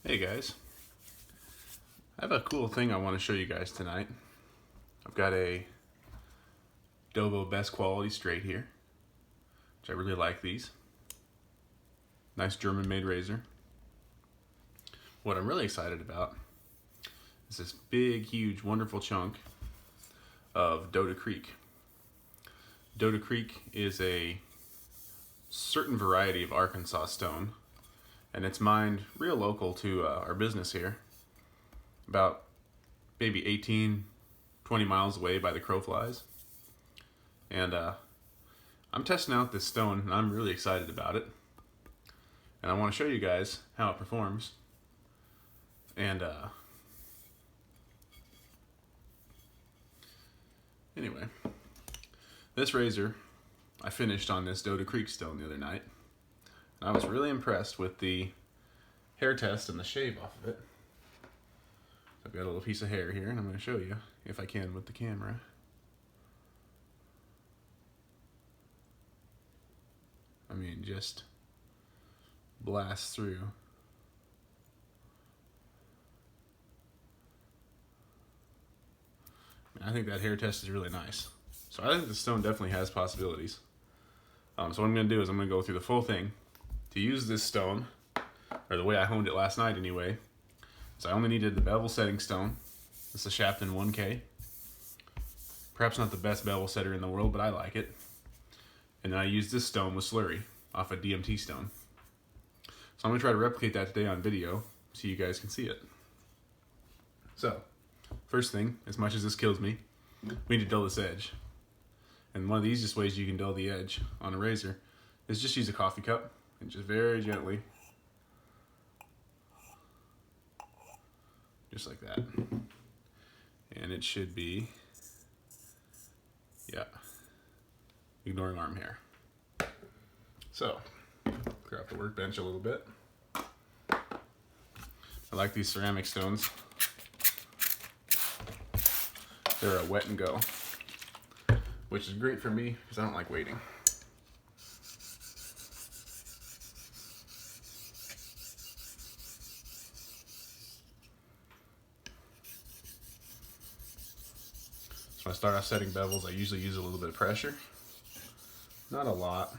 Hey guys, I have a cool thing I want to show you guys tonight. I've got a Dovo Best Quality straight here, which I really like these. Nice German made razor. What I'm really excited about is this big, huge, wonderful chunk of Dota Creek. Dota Creek is a certain variety of Arkansas stone, and it's mined real local to our business here, about maybe 18, 20 miles away by the crow flies. And I'm testing out this stone and I'm really excited about it. And I want to show you guys how it performs. And anyway, this razor I finished on this Dota Creek stone the other night. And I was really impressed with the hair test and the shave off of it. I've got a little piece of hair here and I'm going to show you if I can with the camera. I mean, just blast through. I think that hair test is really nice. So I think the stone definitely has possibilities. So what I'm going to do is I'm going to go through the full thing. To use this stone, or the way I honed it last night anyway, so I only needed the bevel setting stone. It's a Shapton 1K. Perhaps not the best bevel setter in the world, but I like it. And then I used this stone with slurry off a DMT stone. So I'm going to try to replicate that today on video so you guys can see it. So, first thing, as much as this kills me, we need to dull this edge. And one of the easiest ways you can dull the edge on a razor is just use a coffee cup and just very gently, just like that. And it should be, yeah, ignoring arm hair. So, clear off the workbench a little bit. I like these ceramic stones. They're a wet and go, which is great for me because I don't like waiting. So when I start off setting bevels, I usually use a little bit of pressure. Not a lot.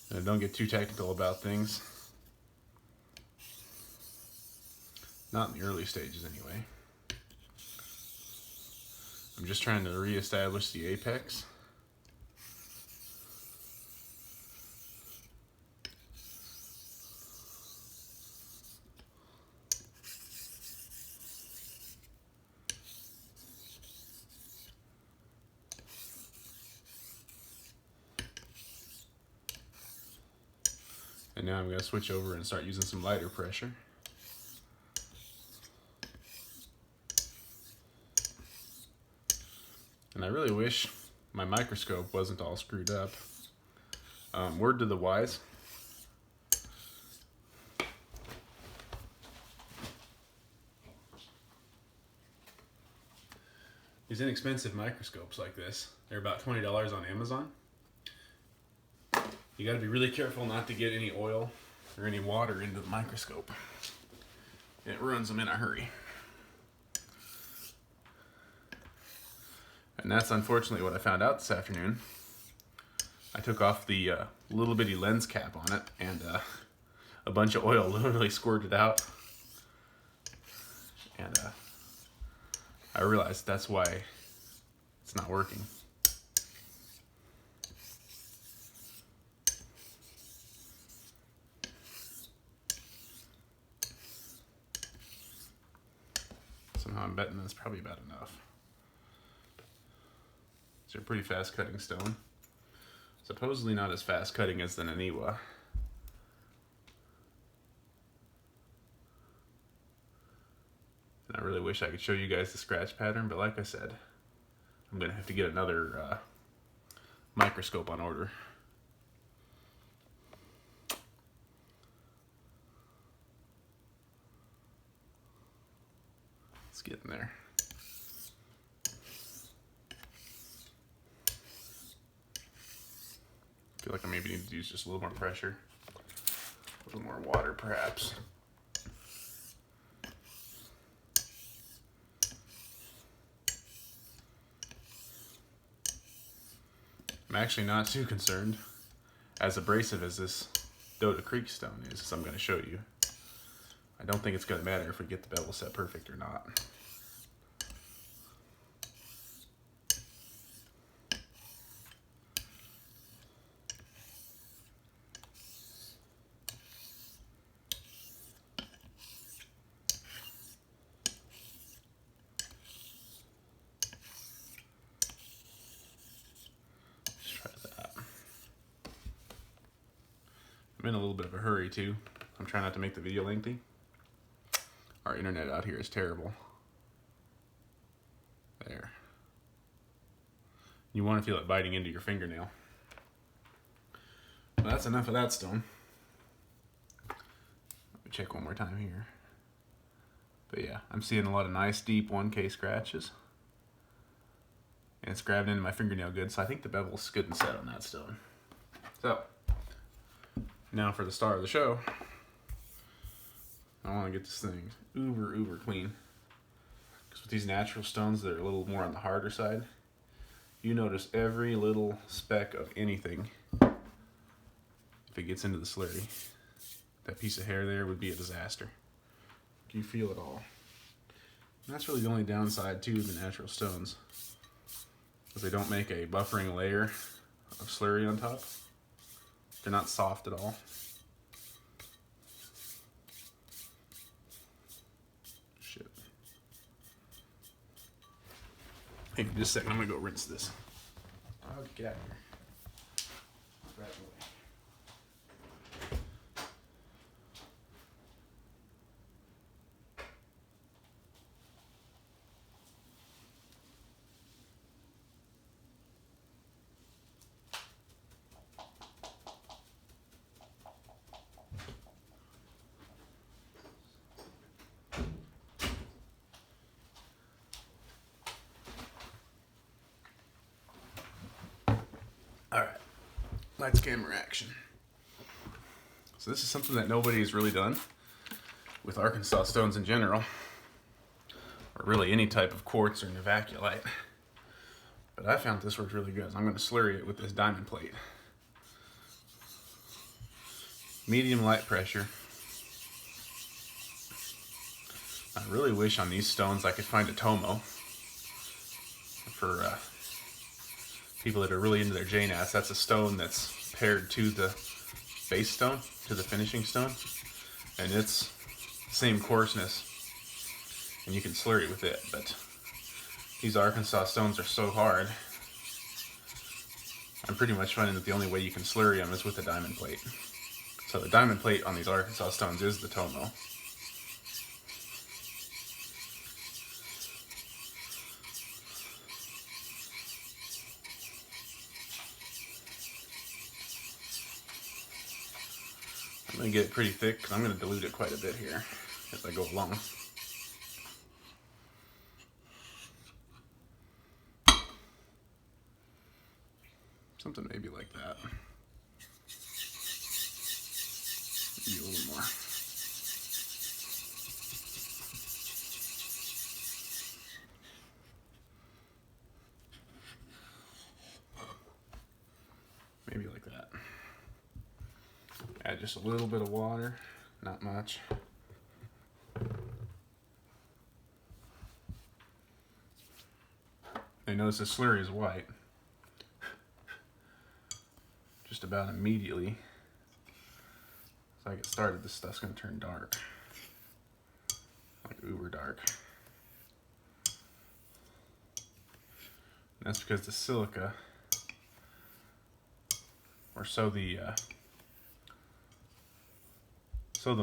And don't get too technical about things. Not in the early stages anyway. I'm just trying to reestablish the apex. And now I'm going to switch over and start using some lighter pressure. And I really wish my microscope wasn't all screwed up. Word to the wise. These inexpensive microscopes like this, they're about $20 on Amazon. You got to be really careful not to get any oil or any water into the microscope. It ruins them in a hurry. And that's unfortunately what I found out this afternoon. I took off the little bitty lens cap on it and a bunch of oil literally squirted out. And I realized that's why it's not working. Somehow I'm betting that's probably about enough. It's a pretty fast cutting stone. Supposedly not as fast cutting as the Naniwa. And I really wish I could show you guys the scratch pattern, but like I said, I'm gonna have to get another microscope on order. Let's get in there. I feel like I maybe need to use just a little more pressure. A little more water, perhaps. I'm actually not too concerned, as abrasive as this Dota Creek stone is, as I'm going to show you. I don't think it's going to matter if we get the bevel set perfect or not. I'm in a little bit of a hurry too. I'm trying not to make the video lengthy. Our internet out here is terrible. There. You want to feel it biting into your fingernail. Well, that's enough of that stone. Let me check one more time here. But yeah, I'm seeing a lot of nice deep 1K scratches. And it's grabbing into my fingernail good, so I think the bevel's good and set on that stone. So, now for the star of the show. I want to get this thing uber clean. Because with these natural stones that are a little more on the harder side, you notice every little speck of anything if it gets into the slurry. That piece of hair there would be a disaster. You feel it all. And that's really the only downside to the natural stones, is they don't make a buffering layer of slurry on top. They're not soft at all. Shit. Hang on just a second, I'm gonna go rinse this. Oh, get out of here. Right away. Alright, lights, camera, action. So this is something that nobody's really done with Arkansas stones in general, or really any type of quartz or novaculite. But I found this works really good. I'm going to slurry it with this diamond plate. Medium light pressure. I really wish on these stones I could find a tomo for people that are really into their JNAS. That's a stone that's paired to the base stone, to the finishing stone, and it's the same coarseness, and you can slurry with it. But these Arkansas stones are so hard, I'm pretty much finding that the only way you can slurry them is with a diamond plate. So the diamond plate on these Arkansas stones is the tomo. I'm going to get it pretty thick because I'm going to dilute it quite a bit here as I go along. Something maybe like that. Maybe a little more. Maybe like that. Add just a little bit of water, not much. And notice the slurry is white. Just about immediately as I get started, this stuff's going to turn dark. Like uber dark. And that's because the silica, or so the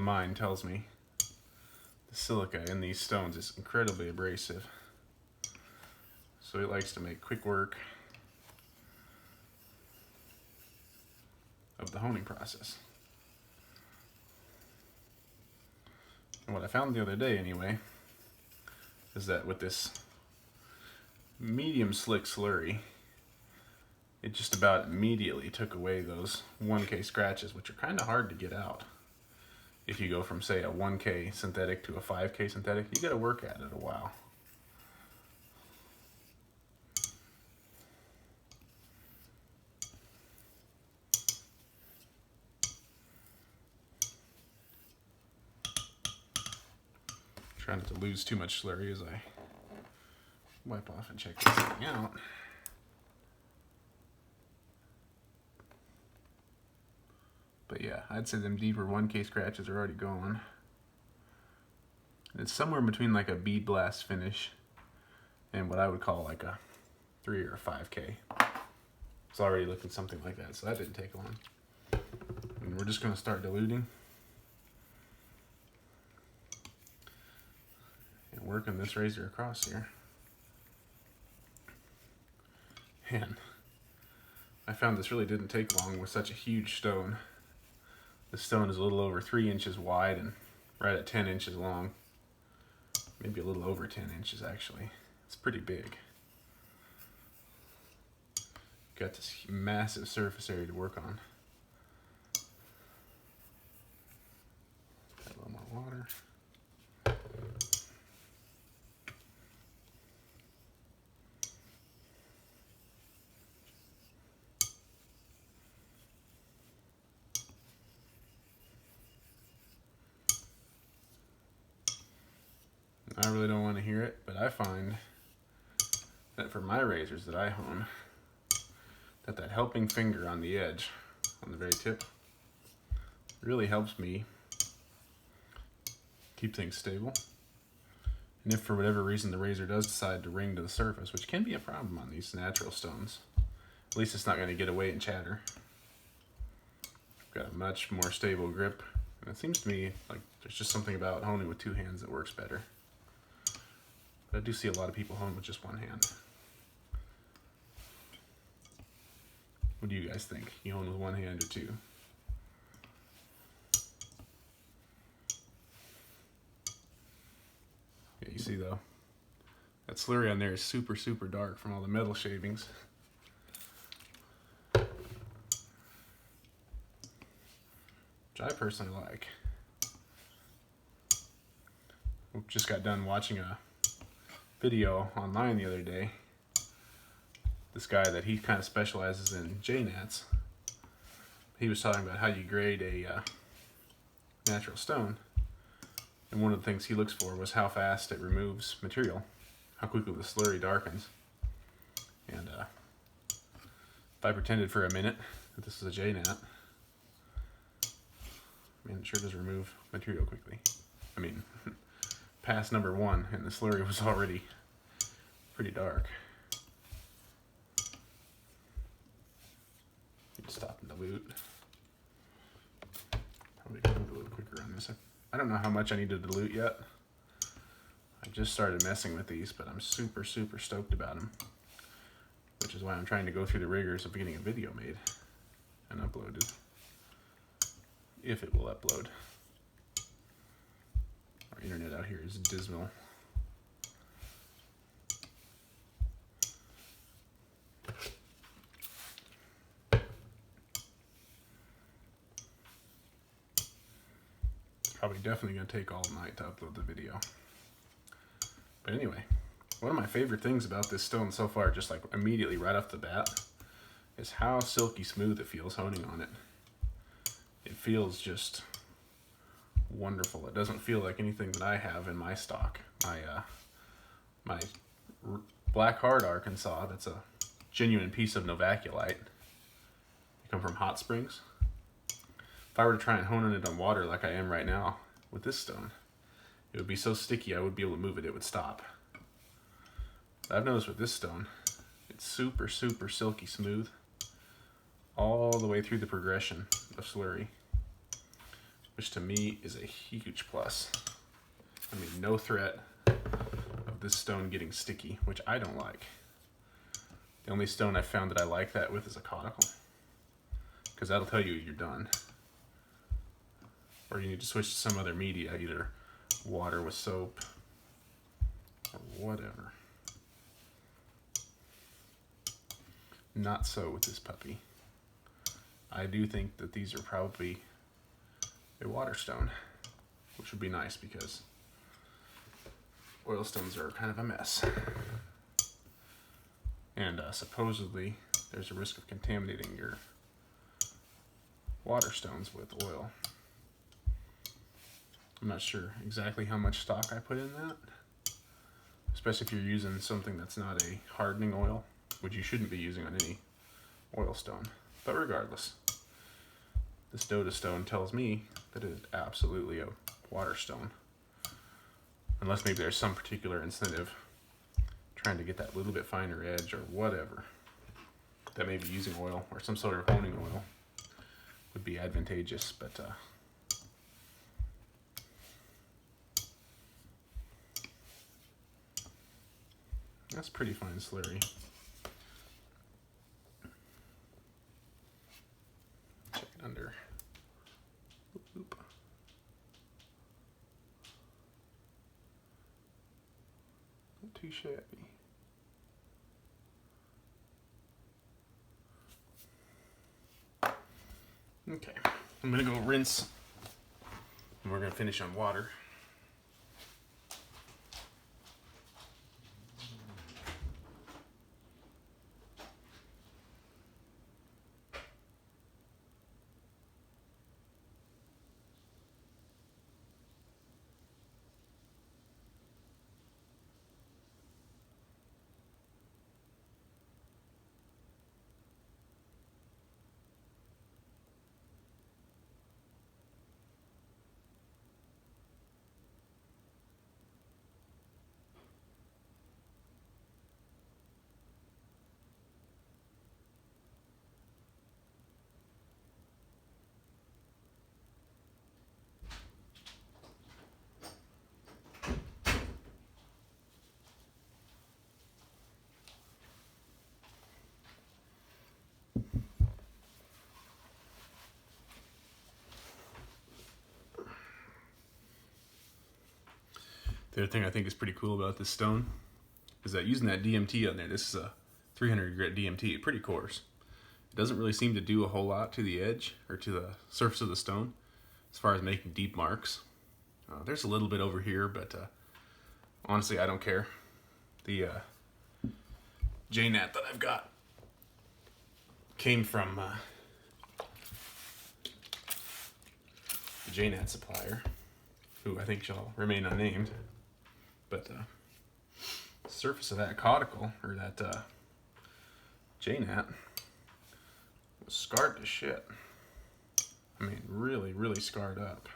mine tells me, the silica in these stones is incredibly abrasive. So it likes to make quick work of the honing process. And what I found the other day anyway, is that with this medium slick slurry, it just about immediately took away those 1K scratches, which are kind of hard to get out. if you go from, say, a 1K synthetic to a 5K synthetic, you got to work at it a while. Trying not to lose too much slurry as I wipe off and check this thing out. But yeah, I'd say them deeper 1K scratches are already going. It's somewhere between like a bead blast finish and what I would call like a 3 or a 5K. It's already looking something like that, so that didn't take long. And we're just going to start diluting and working this razor across here. And I found this really didn't take long with such a huge stone. The stone is a little over 3 inches wide and right at 10 inches long. Maybe a little over 10 inches actually. It's pretty big. Got this massive surface area to work on. Got a little more water. I really don't want to hear it, but I find that for my razors that I hone, that helping finger on the edge, on the very tip, really helps me keep things stable. And if for whatever reason the razor does decide to ring to the surface, which can be a problem on these natural stones, at least it's not going to get away and chatter. Got a much more stable grip, and it seems to me like there's just something about honing with 2 hands that works better. But I do see a lot of people hone with just 1 hand. What do you guys think? You hone with 1 hand or 2? Yeah, you see though, that slurry on there is super, super dark from all the metal shavings. Which I personally like. We just got done watching a video online the other day. This guy that he kind of specializes in J-nats. He was talking about how you grade a natural stone, and one of the things he looks for was how fast it removes material, how quickly the slurry darkens. And if I pretended for a minute that this is a J-nat, man, it sure does remove material quickly. I mean, past number 1, and the slurry was already pretty dark. Stop and dilute. Probably dilute a little quicker on this. I don't know how much I need to dilute yet. I just started messing with these, but I'm super, super stoked about them. Which is why I'm trying to go through the rigors of getting a video made and uploaded. If it will upload. Our internet out here is dismal. Probably definitely going to take all night to upload the video. But anyway, one of my favorite things about this stone so far, just like immediately right off the bat, is how silky smooth it feels honing on it. It feels just wonderful. It doesn't feel like anything that I have in my stock. My black hard Arkansas, that's a genuine piece of Novaculite. They come from hot springs. If I were to try and hone it on water like I am right now with this stone, it would be so sticky I wouldn't be able to move it, it would stop. But I've noticed with this stone, it's super, super silky smooth all the way through the progression of slurry, which to me is a huge plus. I mean, no threat of this stone getting sticky, which I don't like. The only stone I've found that I like that with is a conical, because that'll tell you you're done. Or you need to switch to some other media, either water with soap or whatever. Not so with this puppy. I do think that these are probably a water stone. which would be nice because oil stones are kind of a mess. And supposedly there's a risk of contaminating your water stones with oil. I'm not sure exactly how much stock I put in that, especially if you're using something that's not a hardening oil, which you shouldn't be using on any oil stone. But regardless, this Dota stone tells me that it is absolutely a water stone. Unless maybe there's some particular incentive trying to get that little bit finer edge or whatever, that maybe using oil or some sort of honing oil would be advantageous, but that's pretty fine slurry. Check it under. Oop. Not too shabby. Okay, I'm gonna go rinse, and we're gonna finish on water. The other thing I think is pretty cool about this stone is that using that DMT on there, this is a 300 grit DMT, pretty coarse. It doesn't really seem to do a whole lot to the edge or to the surface of the stone as far as making deep marks. There's a little bit over here, but honestly, I don't care. The J-Nat that I've got came from the J-Nat supplier, who I think shall remain unnamed. But the surface of that caudicle, or that J-Nat, was scarred to shit. I mean, really, really scarred up.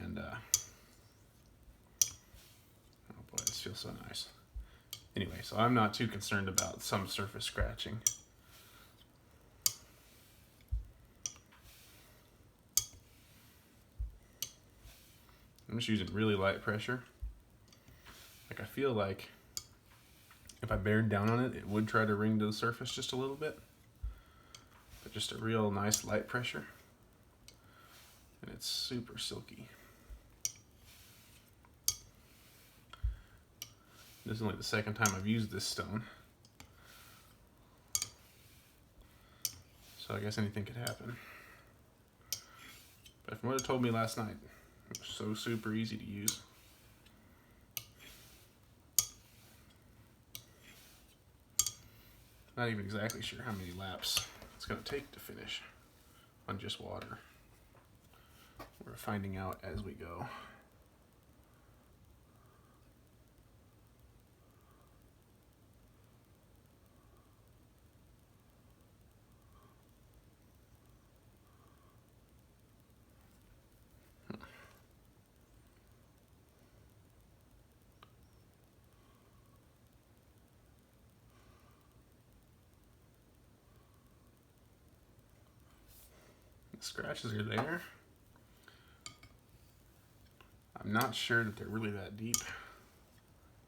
And, oh boy, this feels so nice. Anyway, so I'm not too concerned about some surface scratching. I'm just using really light pressure. Like, I feel like if I bared down on it, it would try to ring to the surface just a little bit. But just a real nice light pressure. And it's super silky. This is only the second time I've used this stone. So I guess anything could happen. But from what it told me last night, it was so super easy to use. Not even exactly sure how many laps it's going to take to finish on just water. We're finding out as we go. The scratches are there. I'm not sure that they're really that deep.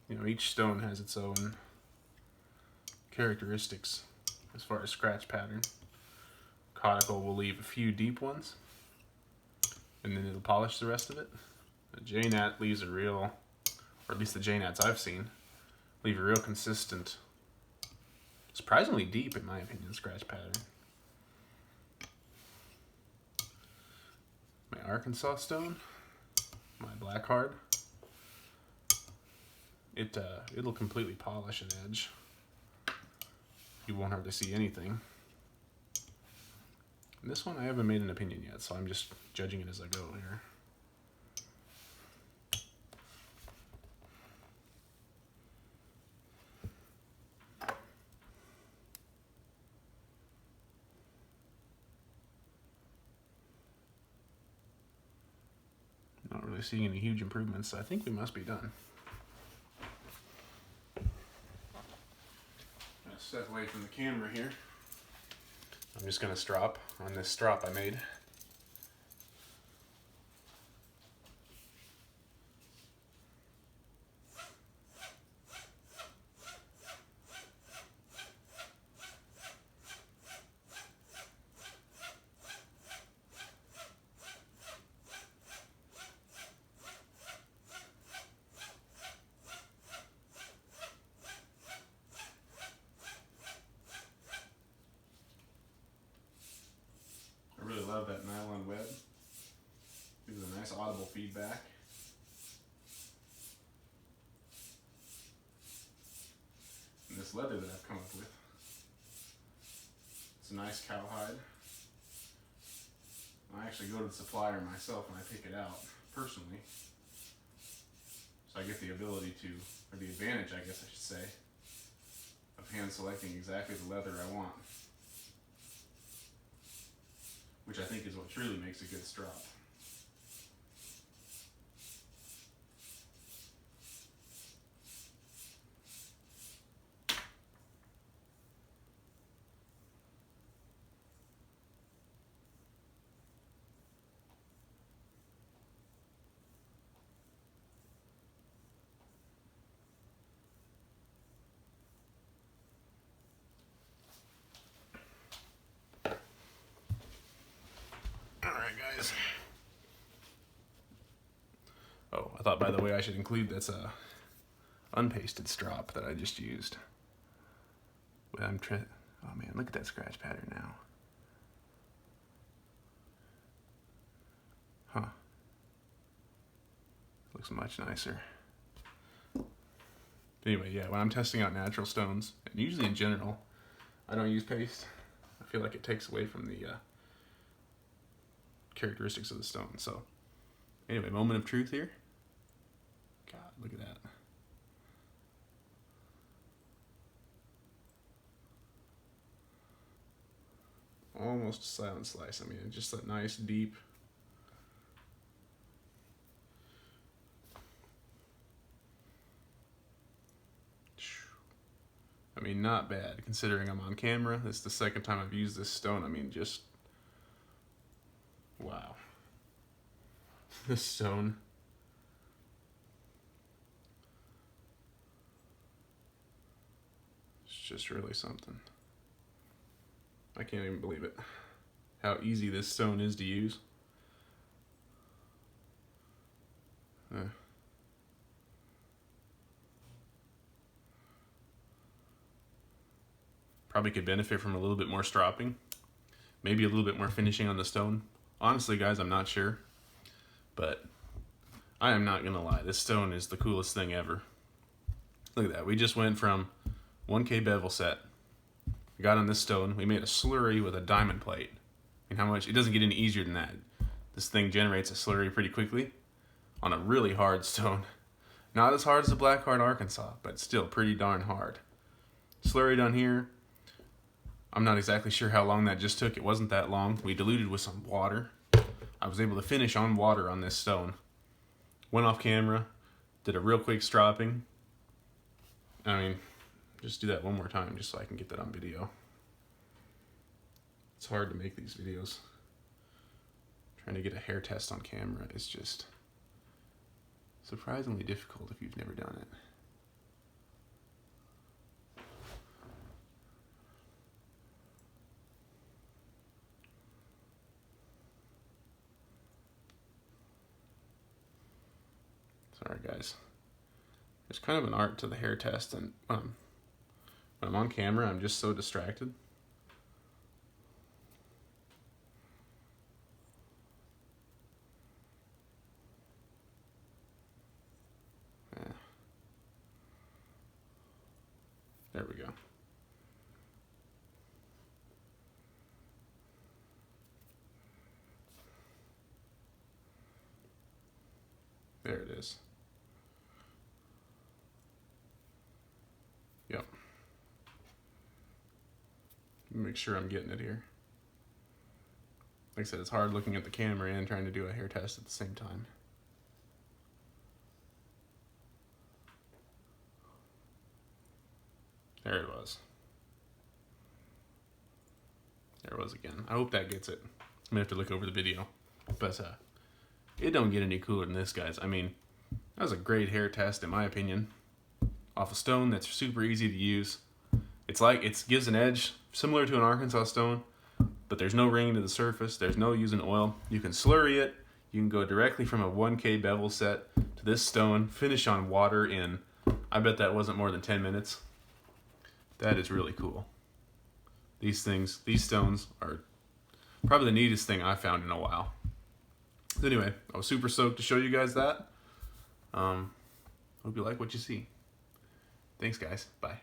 You know, each stone has its own characteristics as far as scratch pattern. Caudicle will leave a few deep ones, and then it'll polish the rest of it. The J-Nat leaves a real, or at least the J-Nats I've seen, leave a real consistent, surprisingly deep in my opinion, scratch pattern. My Arkansas stone, my black hard, it'll completely polish an edge. You won't hardly see anything. And this one I haven't made an opinion yet, so I'm just judging it as I go here. Not really seeing any huge improvements, so I think we must be done. I'm gonna step away from the camera here. I'm just gonna strop on this strop I made. I really love that nylon web. Gives a nice audible feedback. And this leather that I've come up with, it's a nice cowhide. I actually go to the supplier myself and I pick it out personally. So I get the ability to, or the advantage I guess I should say, of hand selecting exactly the leather I want. Which I think is what truly makes a good strop. Guys. Oh, I thought by the way I should include that's a unpasted strop that I just used. Oh man, look at that scratch pattern now. Huh. Looks much nicer. Anyway, yeah, when I'm testing out natural stones, and usually in general, I don't use paste. I feel like it takes away from the characteristics of the stone. So anyway, moment of truth here. God, look at that. Almost a silent slice. I mean, just that nice deep. I mean, not bad considering I'm on camera. This is the second time I've used this stone. I mean, just wow. This stone. It's just really something. I can't even believe it. How easy this stone is to use. Probably could benefit from a little bit more stropping. Maybe a little bit more finishing on the stone. Honestly, guys, I'm not sure. But I am not gonna lie, this stone is the coolest thing ever. Look at that, we just went from 1K bevel set. We got on this stone, we made a slurry with a diamond plate. And how much, it doesn't get any easier than that. This thing generates a slurry pretty quickly on a really hard stone. Not as hard as the black hard Arkansas, but still pretty darn hard. Slurry done here. I'm not exactly sure how long that just took. It wasn't that long. We diluted with some water. I was able to finish on water on this stone. Went off camera, did a real quick stropping. I mean, just do that one more time just so I can get that on video. It's hard to make these videos. Trying to get a hair test on camera is just surprisingly difficult if you've never done it. Sorry guys. There's kind of an art to the hair test, and when I'm on camera, I'm just so distracted. There we go. There it is. Yep. Make sure I'm getting it here. Like I said, it's hard looking at the camera and trying to do a hair test at the same time. There it was. There it was again. I hope that gets it. I'm gonna have to look over the video. But it don't get any cooler than this, guys. I mean, that was a great hair test in my opinion. Off a stone that's super easy to use. It's like, it gives an edge similar to an Arkansas stone, but there's no ring to the surface. There's no using oil. You can slurry it. You can go directly from a 1K bevel set to this stone, finish on water in, I bet that wasn't more than 10 minutes. That is really cool. These stones are probably the neatest thing I've found in a while. So anyway, I was super stoked to show you guys that. Hope you like what you see. Thanks, guys. Bye.